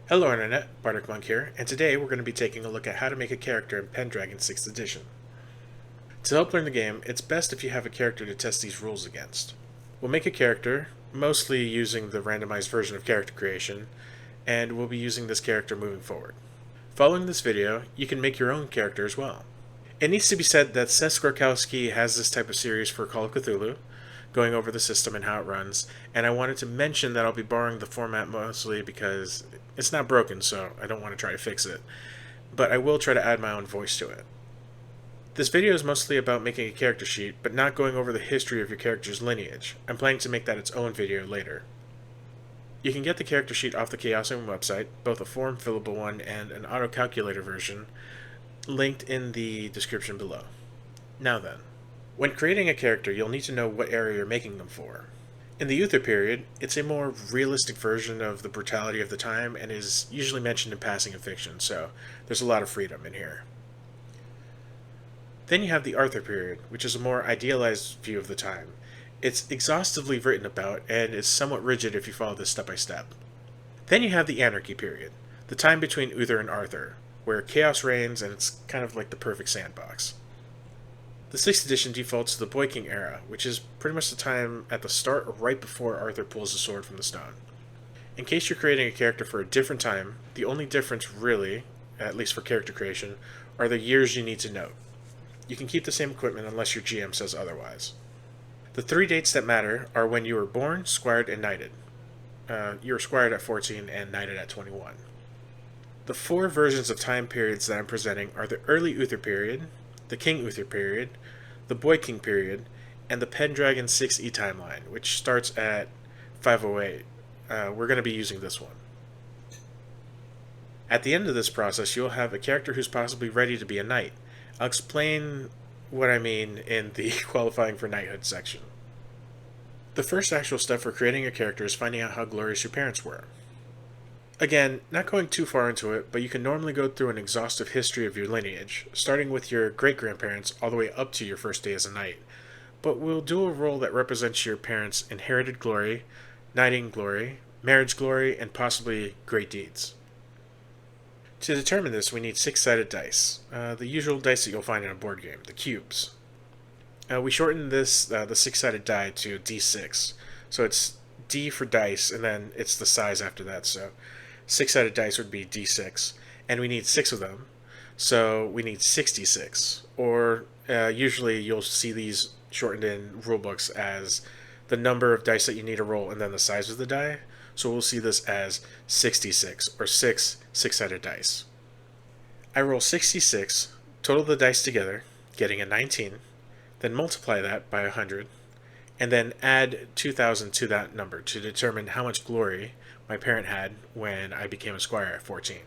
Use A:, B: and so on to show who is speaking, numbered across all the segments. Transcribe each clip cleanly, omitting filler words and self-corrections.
A: Hello Internet, Bardic Monk here, and today we're going to be taking a look at how to make a character in Pendragon 6th edition. To help learn the game, it's best if you have a character to test these rules against. We'll make a character, mostly using the randomized version of character creation, and we'll be using this character moving forward. Following this video, you can make your own character as well. It needs to be said that Seth Skorkowski has this type of series for Call of Cthulhu, going over the system and how it runs, and I wanted to mention that I'll be borrowing the format mostly because it's not broken, so I don't want to try to fix it, but I will try to add my own voice to it. This video is mostly about making a character sheet, but not going over the history of your character's lineage. I'm planning to make that its own video later. You can get the character sheet off the Chaosium website, both a form fillable one and an auto-calculator version, linked in the description below. Now then, when creating a character, you'll need to know what area you're making them for. In the Uther period, it's a more realistic version of the brutality of the time and is usually mentioned in passing in fiction, so there's a lot of freedom in here. Then you have the Arthur period, which is a more idealized view of the time. It's exhaustively written about and is somewhat rigid if you follow this step by step. Then you have the Anarchy period, the time between Uther and Arthur, where chaos reigns and it's kind of like the perfect sandbox. The 6th edition defaults to the Boy King era, which is pretty much the time at the start or right before Arthur pulls the sword from the stone. In case you're creating a character for a different time, the only difference really, at least for character creation, are the years you need to note. You can keep the same equipment unless your GM says otherwise. The 3 dates that matter are when you were born, squired, and knighted. You were squired at 14 and knighted at 21. The 4 versions of time periods that I'm presenting are the early Uther period, the King Uther period, the Boy King period, and the Pendragon 6e timeline, which starts at 508. We're going to be using this one. At the end of this process, you'll have a character who's possibly ready to be a knight. I'll explain what I mean in the qualifying for knighthood section. The first actual step for creating a character is finding out how glorious your parents were. Again, not going too far into it, but you can normally go through an exhaustive history of your lineage, starting with your great-grandparents all the way up to your first day as a knight. But we'll do a role that represents your parents' inherited glory, knighting glory, marriage glory, and possibly great deeds. To determine this, we need 6-sided dice, the usual dice that you'll find in a board game, the cubes. We shorten this, the 6-sided die, to D6, so it's D for dice, and then it's the size after that, so 6-sided dice would be D6, and we need 6 of them, so we need 66, or usually you'll see these shortened in rulebooks as the number of dice that you need to roll and then the size of the die, so we'll see this as 66, or 6 6-sided dice. I roll 66, total the dice together, getting a 19, then multiply that by 100, and then add 2,000 to that number to determine how much glory my parent had when I became a squire at 14.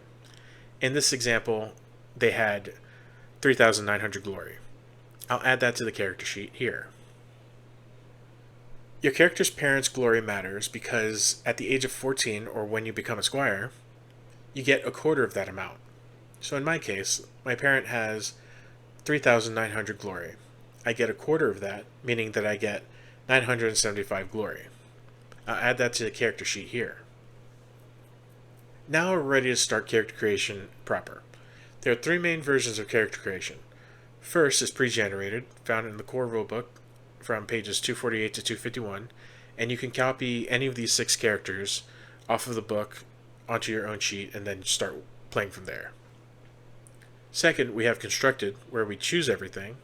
A: In this example, they had 3,900 glory. I'll add that to the character sheet here. Your character's parents' glory matters because at the age of 14, or when you become a squire, you get a quarter of that amount. So in my case, my parent has 3,900 glory. I get a quarter of that, meaning that I get 975 glory. I'll add that to the character sheet here. Now we're ready to start character creation proper. There are 3 main versions of character creation. First is pre-generated, found in the core rulebook from pages 248 to 251, and you can copy any of these 6 characters off of the book onto your own sheet and then start playing from there. Second, we have constructed, where we choose everything,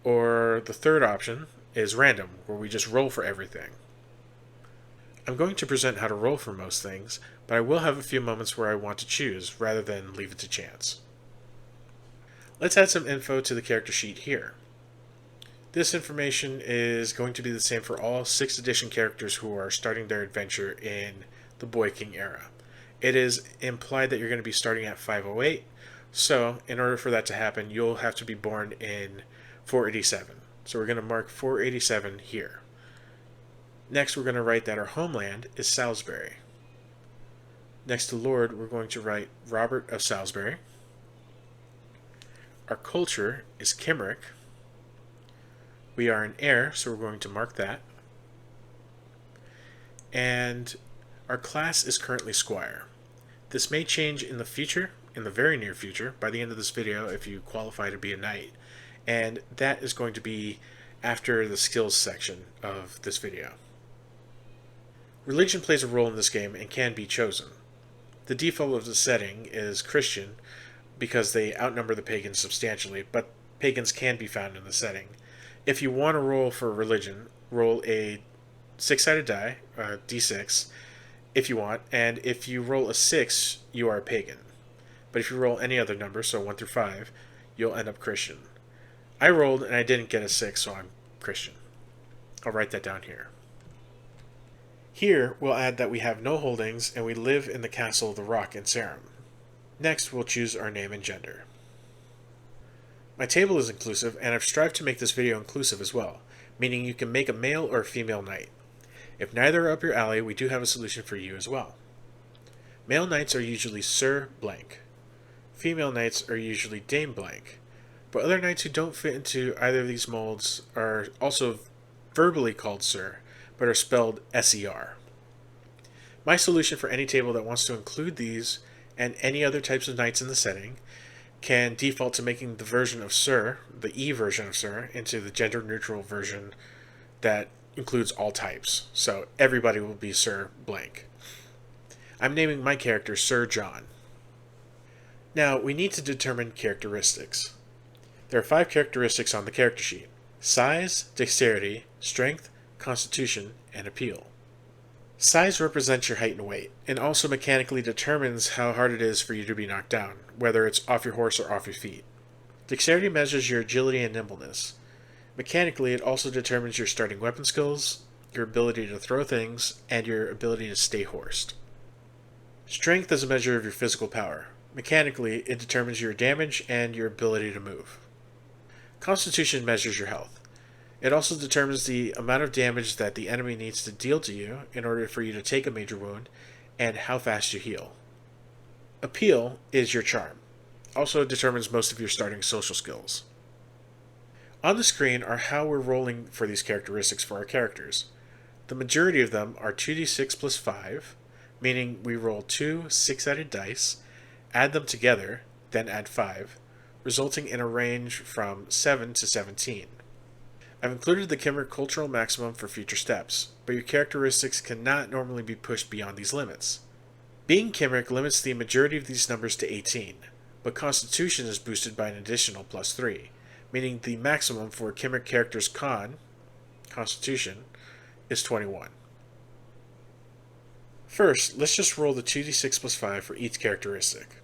A: or the third option is random, where we just roll for everything. I'm going to present how to roll for most things, but I will have a few moments where I want to choose rather than leave it to chance. Let's add some info to the character sheet here. This information is going to be the same for all 6th edition characters who are starting their adventure in the Boy King era. It is implied that you're going to be starting at 508, so in order for that to happen, you'll have to be born in 487. So we're going to mark 487 here. Next, we're going to write that our homeland is Salisbury. Next to Lord, we're going to write Robert of Salisbury. Our culture is Cymric. We are an heir, so we're going to mark that. And our class is currently squire. This may change in the future, in the very near future, by the end of this video if you qualify to be a knight, and that is going to be after the skills section of this video. Religion plays a role in this game and can be chosen. The default of the setting is Christian because they outnumber the pagans substantially, but pagans can be found in the setting. If you want to roll for religion, roll a 6-sided die, d6, if you want, and if you roll a 6, you are a pagan. But if you roll any other number, so 1 through 5, you'll end up Christian. I rolled and I didn't get a 6, so I'm Christian. I'll write that down here. Here, we'll add that we have no holdings and we live in the Castle of the Rock in Sarum. Next, we'll choose our name and gender. My table is inclusive, and I've strived to make this video inclusive as well, meaning you can make a male or a female knight. If neither are up your alley, we do have a solution for you as well. Male knights are usually Sir Blank. Female knights are usually Dame Blank. But other knights who don't fit into either of these molds are also verbally called Sir, but are spelled S-E-R. My solution for any table that wants to include these and any other types of knights in the setting can default to making the version of Sir, the E version of Sir, into the gender-neutral version that includes all types. So everybody will be Sir Blank. I'm naming my character Sir John. Now, we need to determine characteristics. There are 5 characteristics on the character sheet: size, dexterity, strength, constitution, and appeal. Size represents your height and weight, and also mechanically determines how hard it is for you to be knocked down, whether it's off your horse or off your feet. Dexterity measures your agility and nimbleness. Mechanically, it also determines your starting weapon skills, your ability to throw things, and your ability to stay horsed. Strength is a measure of your physical power. Mechanically, it determines your damage and your ability to move. Constitution measures your health. It also determines the amount of damage that the enemy needs to deal to you in order for you to take a major wound, and how fast you heal. Appeal is your charm. Also determines most of your starting social skills. On the screen are how we're rolling for these characteristics for our characters. The majority of them are 2d6 plus 5, meaning we roll 2 6-sided dice, add them together, then add 5, resulting in a range from 7 to 17. I've included the Cymric cultural maximum for future steps, but your characteristics cannot normally be pushed beyond these limits. Being Cymric limits the majority of these numbers to 18, but Constitution is boosted by an additional plus 3, meaning the maximum for Cymric characters Constitution, is 21. First, let's just roll the 2d6 plus 5 for each characteristic.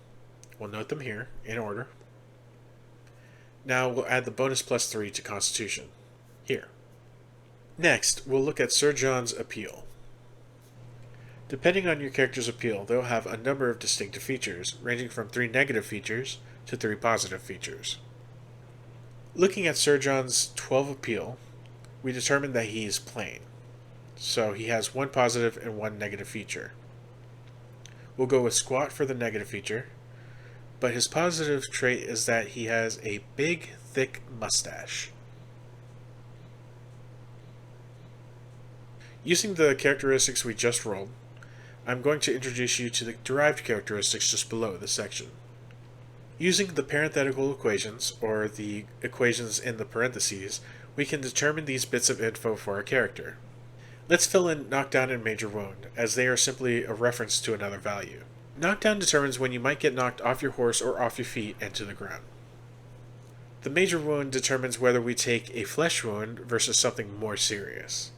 A: We'll note them here, in order. Now we'll add the bonus plus 3 to Constitution. Here. Next, we'll look at Sir John's appeal. Depending on your character's appeal, they'll have a number of distinctive features, ranging from 3 negative features to 3 positive features. Looking at Sir John's 12 appeal, we determined that he is plain, so he has 1 positive and 1 negative feature. We'll go with squat for the negative feature, but his positive trait is that he has a big, thick mustache. Using the characteristics we just rolled, I'm going to introduce you to the derived characteristics just below this section. Using the parenthetical equations, or the equations in the parentheses, we can determine these bits of info for our character. Let's fill in knockdown and major wound, as they are simply a reference to another value. Knockdown determines when you might get knocked off your horse or off your feet and to the ground. The major wound determines whether we take a flesh wound versus something more serious.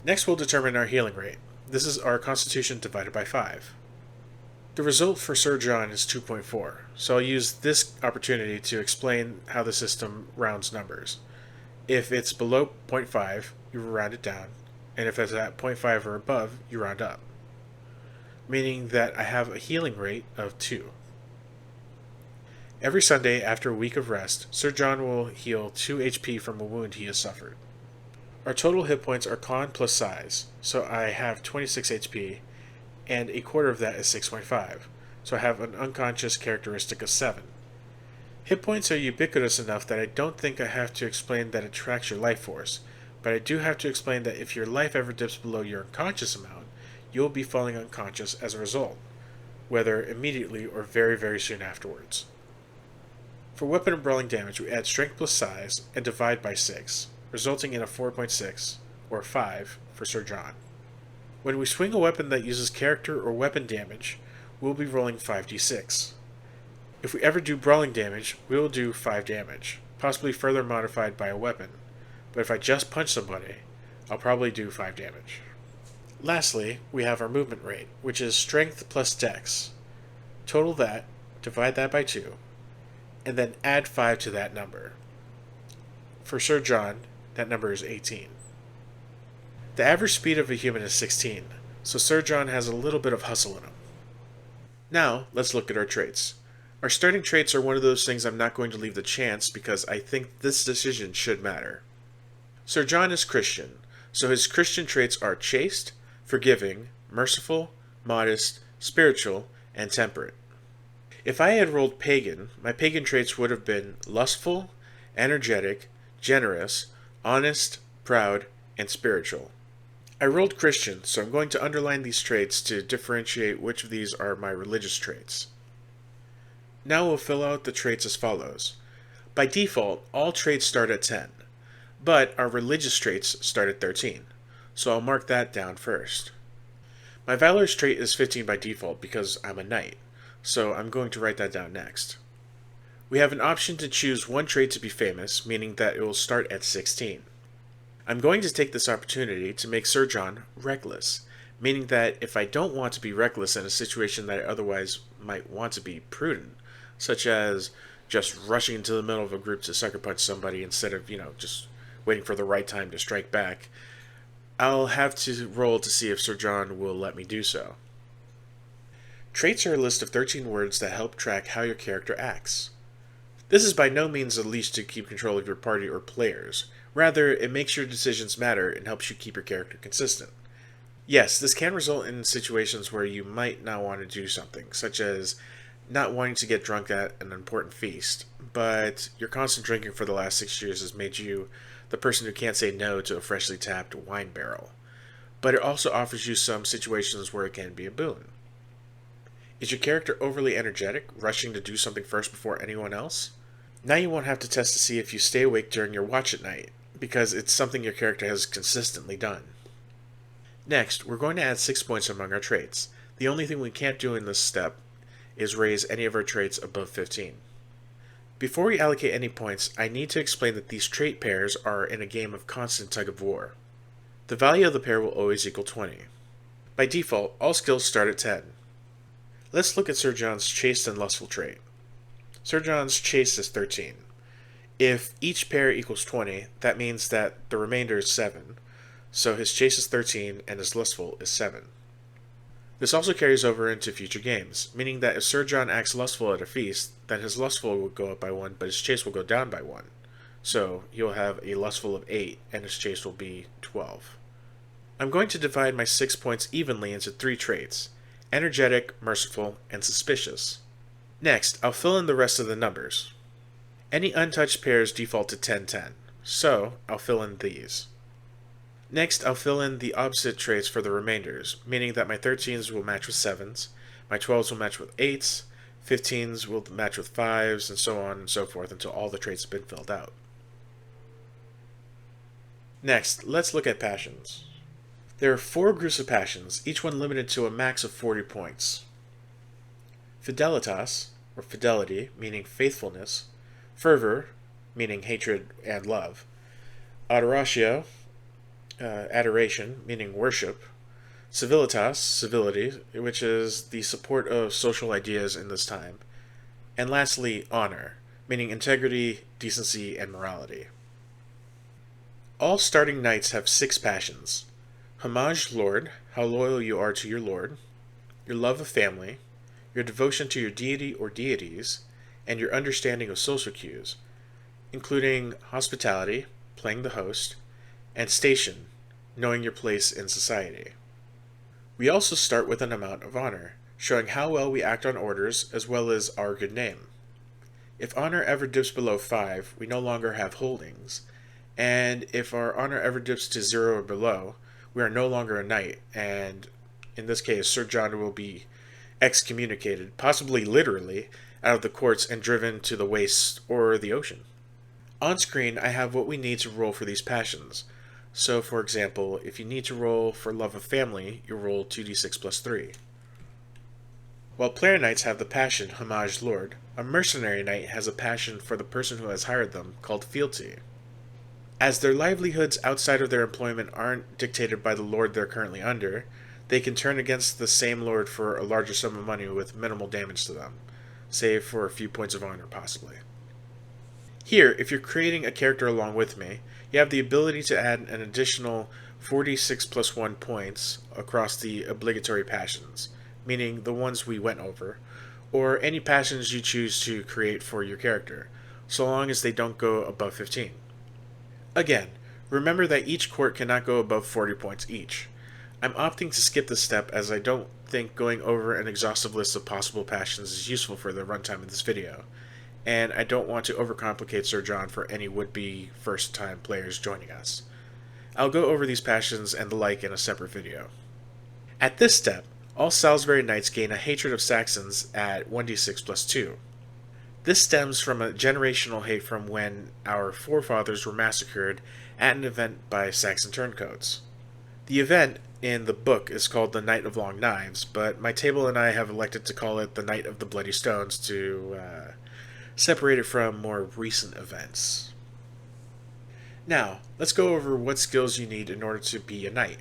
A: Next, we'll determine our healing rate. This is our Constitution divided by 5. The result for Sir John is 2.4, so I'll use this opportunity to explain how the system rounds numbers. If it's below 0.5, you round it down, and if it's at 0.5 or above, you round up. Meaning that I have a healing rate of 2. Every Sunday after a week of rest, Sir John will heal 2 HP from a wound he has suffered. Our total hit points are con plus size, so I have 26 HP, and a quarter of that is 6.5, so I have an unconscious characteristic of 7. Hit points are ubiquitous enough that I don't think I have to explain that it tracks your life force, but I do have to explain that if your life ever dips below your unconscious amount, you'll be falling unconscious as a result. whether immediately or very, very soon afterwards. For weapon and brawling damage, we add strength plus size and divide by 6, resulting in a 4.6, or 5, for Sir John. When we swing a weapon that uses character or weapon damage, we'll be rolling 5d6. If we ever do brawling damage, we will do 5 damage, possibly further modified by a weapon, but if I just punch somebody, I'll probably do 5 damage. Lastly, we have our movement rate, which is strength plus dex. Total that, divide that by 2, and then add 5 to that number. For Sir John, that number is 18. The average speed of a human is 16, so Sir John has a little bit of hustle in him. Now, let's look at our traits. Our starting traits are one of those things I'm not going to leave to chance because I think this decision should matter. Sir John is Christian, so his Christian traits are chaste, forgiving, merciful, modest, spiritual, and temperate. If I had rolled pagan, my pagan traits would have been lustful, energetic, generous, honest, proud, and spiritual. I rolled Christian, so I'm going to underline these traits to differentiate which of these are my religious traits. Now we'll fill out the traits as follows. By default, all traits start at 10, but our religious traits start at 13, so I'll mark that down first. My valorous trait is 15 by default because I'm a knight, so I'm going to write that down next. We have an option to choose one trait to be famous, meaning that it will start at 16. I'm going to take this opportunity to make Sir John reckless, meaning that if I don't want to be reckless in a situation that I otherwise might want to be prudent, such as just rushing into the middle of a group to sucker punch somebody instead of, just waiting for the right time to strike back, I'll have to roll to see if Sir John will let me do so. Traits are a list of 13 words that help track how your character acts. This is by no means a leash to keep control of your party or players. Rather, it makes your decisions matter and helps you keep your character consistent. Yes, this can result in situations where you might not want to do something, such as not wanting to get drunk at an important feast, but your constant drinking for the last 6 years has made you the person who can't say no to a freshly tapped wine barrel. But it also offers you some situations where it can be a boon. Is your character overly energetic, rushing to do something first before anyone else? Now you won't have to test to see if you stay awake during your watch at night, because it's something your character has consistently done. Next, we're going to add 6 points among our traits. The only thing we can't do in this step is raise any of our traits above 15. Before we allocate any points, I need to explain that these trait pairs are in a game of constant tug of war. The value of the pair will always equal 20. By default, all skills start at 10. Let's look at Sir John's chaste and lustful trait. Sir John's chaste is 13. If each pair equals 20, that means that the remainder is 7, so his chaste is 13 and his lustful is 7. This also carries over into future games, meaning that if Sir John acts lustful at a feast, then his lustful will go up by 1, but his chaste will go down by 1. So he'll have a lustful of 8, and his chaste will be 12. I'm going to divide my 6 points evenly into 3 traits: energetic, merciful, and suspicious. Next, I'll fill in the rest of the numbers. Any untouched pairs default to 10-10, so I'll fill in these. Next, I'll fill in the opposite traits for the remainders, meaning that my 13s will match with 7s, my 12s will match with 8s, 15s will match with 5s, and so on and so forth until all the traits have been filled out. Next, let's look at passions. There are 4 groups of passions, each one limited to a max of 40 points. Fidelitas, or fidelity, meaning faithfulness; fervor, meaning hatred and love; adoratio, adoration, meaning worship; civilitas, civility, which is the support of social ideas in this time; and lastly, honor, meaning integrity, decency, and morality. All starting knights have 6 passions: homage lord, how loyal you are to your lord; your love of family; your devotion to your deity or deities; and your understanding of social cues, including hospitality, playing the host, and station, knowing your place in society. We also start with an amount of honor, showing how well we act on orders as well as our good name. If honor ever dips below 5, we no longer have holdings, and if our honor ever dips to 0 or below, we are no longer a knight, and in this case, Sir John will be excommunicated, possibly literally, out of the courts and driven to the wastes or the ocean. On screen, I have what we need to roll for these passions. So, for example, if you need to roll for love of family, you roll 2d6 plus 3. While player knights have the passion Homage Lord, a mercenary knight has a passion for the person who has hired them, called Fealty. As their livelihoods outside of their employment aren't dictated by the lord they're currently under, they can turn against the same lord for a larger sum of money with minimal damage to them, save for a few points of honor possibly. Here, if you're creating a character along with me, you have the ability to add an additional 46 plus 1 points across the obligatory passions, meaning the ones we went over, or any passions you choose to create for your character, so long as they don't go above 15. Again, remember that each court cannot go above 40 points each. I'm opting to skip this step as I don't think going over an exhaustive list of possible passions is useful for the runtime of this video, and I don't want to overcomplicate Sir John for any would-be first-time players joining us. I'll go over these passions and the like in a separate video. At this step, all Salisbury Knights gain a hatred of Saxons at 1d6 plus 2. This stems from a generational hate from when our forefathers were massacred at an event by Saxon turncoats. The event in the book is called the Night of Long Knives, but my table and I have elected to call it the Night of the Bloody Stones to separate it from more recent events. Now, let's go over what skills you need in order to be a knight.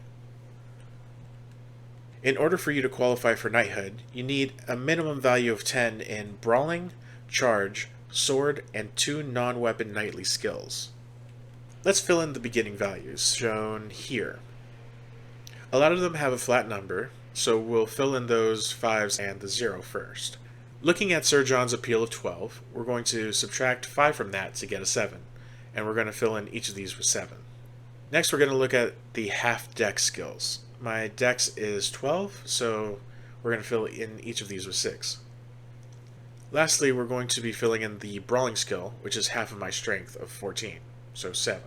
A: In order for you to qualify for knighthood, you need a minimum value of 10 in brawling, charge, sword, and 2 non-weapon knightly skills. Let's fill in the beginning values, shown here. A lot of them have a flat number, so we'll fill in those 5s and the 0 first. Looking at Sir John's appeal of 12, we're going to subtract 5 from that to get a 7, and we're going to fill in each of these with 7. Next, we're going to look at the half dex skills. My dex is 12, so we're going to fill in each of these with 6. Lastly, we're going to be filling in the brawling skill, which is half of my strength of 14, so 7.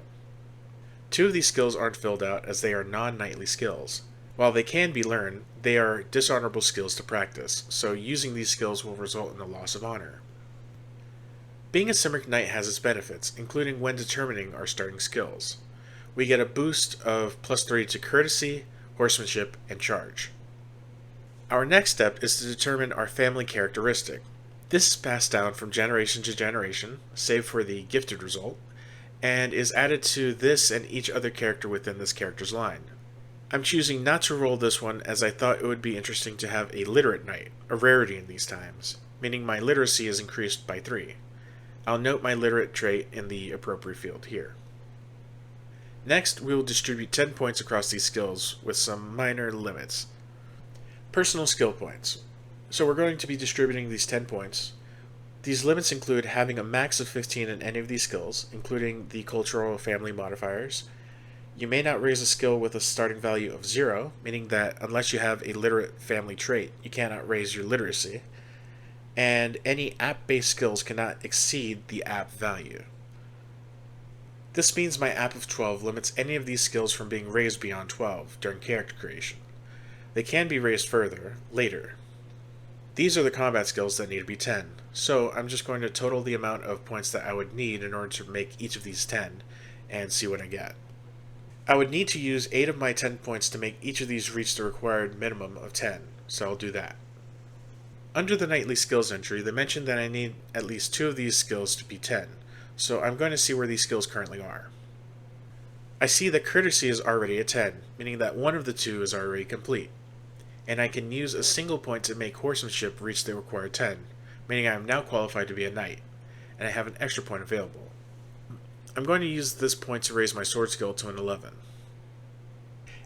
A: 2 of these skills aren't filled out as they are non-knightly skills. While they can be learned, they are dishonorable skills to practice, so using these skills will result in a loss of honor. Being a Cymric knight has its benefits, including when determining our starting skills. We get a boost of plus 3 to courtesy, horsemanship, and charge. Our next step is to determine our family characteristic. This is passed down from generation to generation, save for the gifted result, and is added to this and each other character within this character's line. I'm choosing not to roll this one as I thought it would be interesting to have a literate knight, a rarity in these times, meaning my literacy is increased by 3. I'll note my literate trait in the appropriate field here. Next, we will distribute 10 points across these skills with some minor limits. Personal skill points. So we're going to be distributing these 10 points. These limits include having a max of 15 in any of these skills, including the cultural family modifiers. You may not raise a skill with a starting value of 0, meaning that unless you have a literate family trait, you cannot raise your literacy. And any app-based skills cannot exceed the app value. This means my app of 12 limits any of these skills from being raised beyond 12 during character creation. They can be raised further, later. These are the combat skills that need to be 10, so I'm just going to total the amount of points that I would need in order to make each of these 10, and see what I get. I would need to use 8 of my 10 points to make each of these reach the required minimum of 10, so I'll do that. Under the knightly skills entry, they mentioned that I need at least 2 of these skills to be 10, so I'm going to see where these skills currently are. I see that courtesy is already a 10, meaning that one of the 2 is already complete, and I can use a single point to make horsemanship reach the required 10, meaning I am now qualified to be a knight, and I have an extra point available. I'm going to use this point to raise my sword skill to an 11.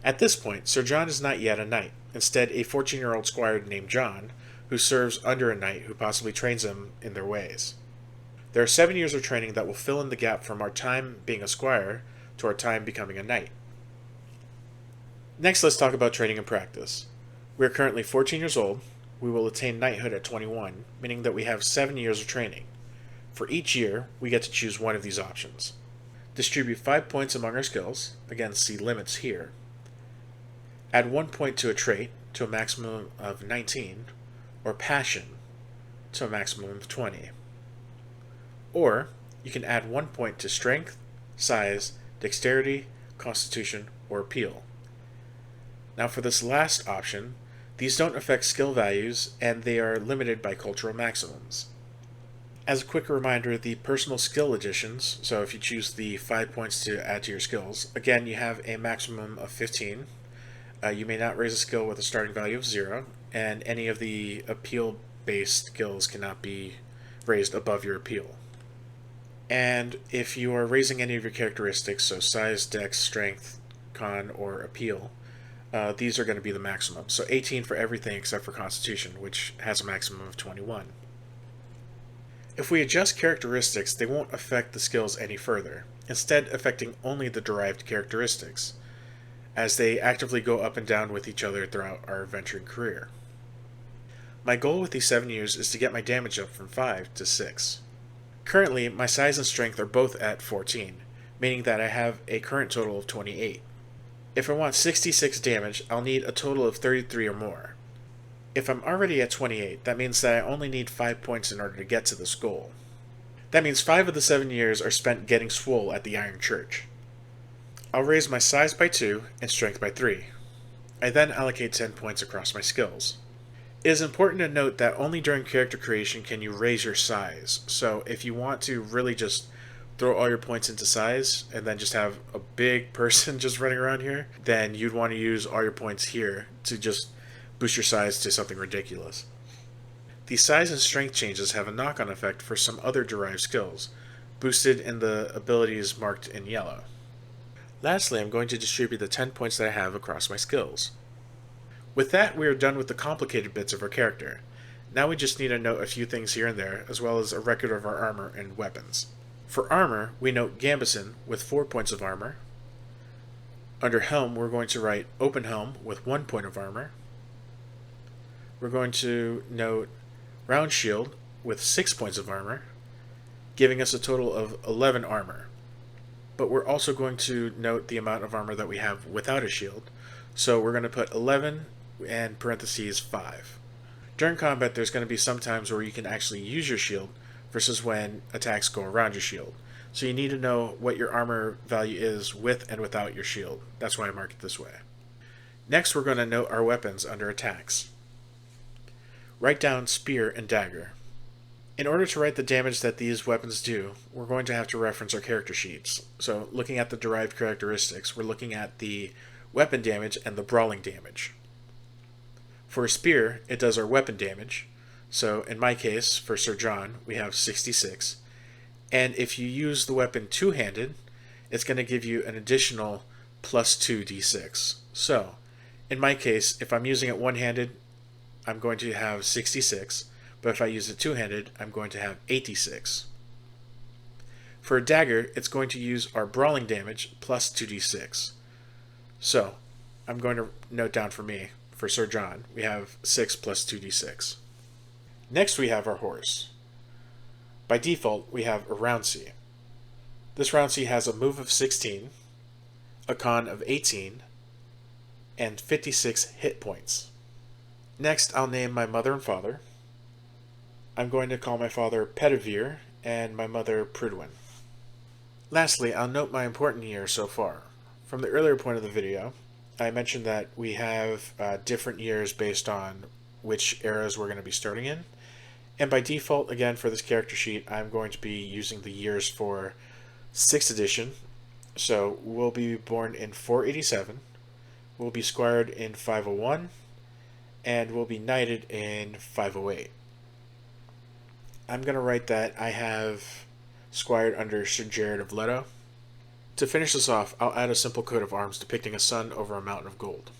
A: At this point, Sir John is not yet a knight, instead a 14-year-old squire named John, who serves under a knight who possibly trains him in their ways. There are 7 years of training that will fill in the gap from our time being a squire to our time becoming a knight. Next, let's talk about training and practice. We are currently 14 years old. We will attain knighthood at 21, meaning that we have 7 years of training. For each year, we get to choose one of these options. Distribute 5 points among our skills, again see limits here. Add 1 point to a trait, to a maximum of 19, or passion to a maximum of 20. Or you can add 1 point to strength, size, dexterity, constitution, or appeal. Now for this last option, these don't affect skill values and they are limited by cultural maximums. As a quick reminder, the personal skill additions, so if you choose the 5 points to add to your skills, again you have a maximum of 15. You may not raise a skill with a starting value of 0, and any of the appeal-based skills cannot be raised above your appeal. And if you are raising any of your characteristics, so size, dex, strength, con, or appeal, these are going to be the maximum. So 18 for everything except for constitution, which has a maximum of 21. If we adjust characteristics, they won't affect the skills any further, instead affecting only the derived characteristics, as they actively go up and down with each other throughout our adventuring career. My goal with these 7 years is to get my damage up from 5 to 6. Currently, my size and strength are both at 14, meaning that I have a current total of 28. If I want 66 damage, I'll need a total of 33 or more. If I'm already at 28, that means that I only need 5 points in order to get to this goal. That means 5 of the 7 years are spent getting swole at the Iron Church. I'll raise my size by 2 and strength by 3. I then allocate 10 points across my skills. It is important to note that only during character creation can you raise your size, so if you want to really just throw all your points into size and then just have a big person just running around here, then you'd want to use all your points here to just boost your size to something ridiculous. The size and strength changes have a knock-on effect for some other derived skills, boosted in the abilities marked in yellow. Lastly, I'm going to distribute the 10 points that I have across my skills. With that, we are done with the complicated bits of our character. Now we just need to note a few things here and there, as well as a record of our armor and weapons. For armor, we note Gambison with 4 points of armor. Under helm, we're going to write Open Helm with 1 point of armor. We're going to note Round Shield with 6 points of armor, giving us a total of 11 armor. But we're also going to note the amount of armor that we have without a shield, so we're going to put 11 and parentheses 5. During combat, there's going to be some times where you can actually use your shield versus when attacks go around your shield. So you need to know what your armor value is with and without your shield. That's why I mark it this way. Next, we're going to note our weapons under attacks. Write down spear and dagger. In order to write the damage that these weapons do, we're going to have to reference our character sheets. So looking at the derived characteristics, we're looking at the weapon damage and the brawling damage. For a spear, it does our weapon damage. So in my case, for Sir John, we have 66. And if you use the weapon two-handed, it's going to give you an additional plus 2d6. So in my case, if I'm using it one-handed, I'm going to have 66. But if I use it two-handed, I'm going to have 86. For a dagger, it's going to use our brawling damage plus 2d6. So, I'm going to note down for me, for Sir John, we have 6 plus 2d6. Next we have our horse. By default, we have a Roundsea. This Roundsea has a move of 16, a con of 18, and 56 hit points. Next, I'll name my mother and father. I'm going to call my father Pedivere and my mother Prudwin. Lastly, I'll note my important year so far. From the earlier point of the video, I mentioned that we have different years based on which eras we're going to be starting in. And by default, again, for this character sheet, I'm going to be using the years for 6th edition. So we'll be born in 487, we'll be squired in 501, and we'll be knighted in 508. I'm going to write that I have squired under Sir Jared of Leto. To finish this off, I'll add a simple coat of arms depicting a sun over a mountain of gold.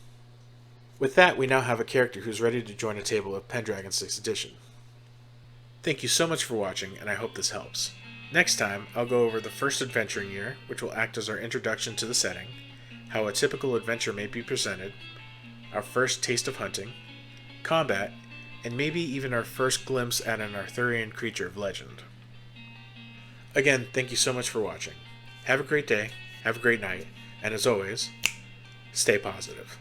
A: With that, we now have a character who's ready to join a table of Pendragon 6th edition. Thank you so much for watching, and I hope this helps. Next time, I'll go over the first adventuring year, which will act as our introduction to the setting, how a typical adventure may be presented, our first taste of hunting, combat, and maybe even our first glimpse at an Arthurian creature of legend. Again, thank you so much for watching. Have a great day, have a great night, and as always, stay positive.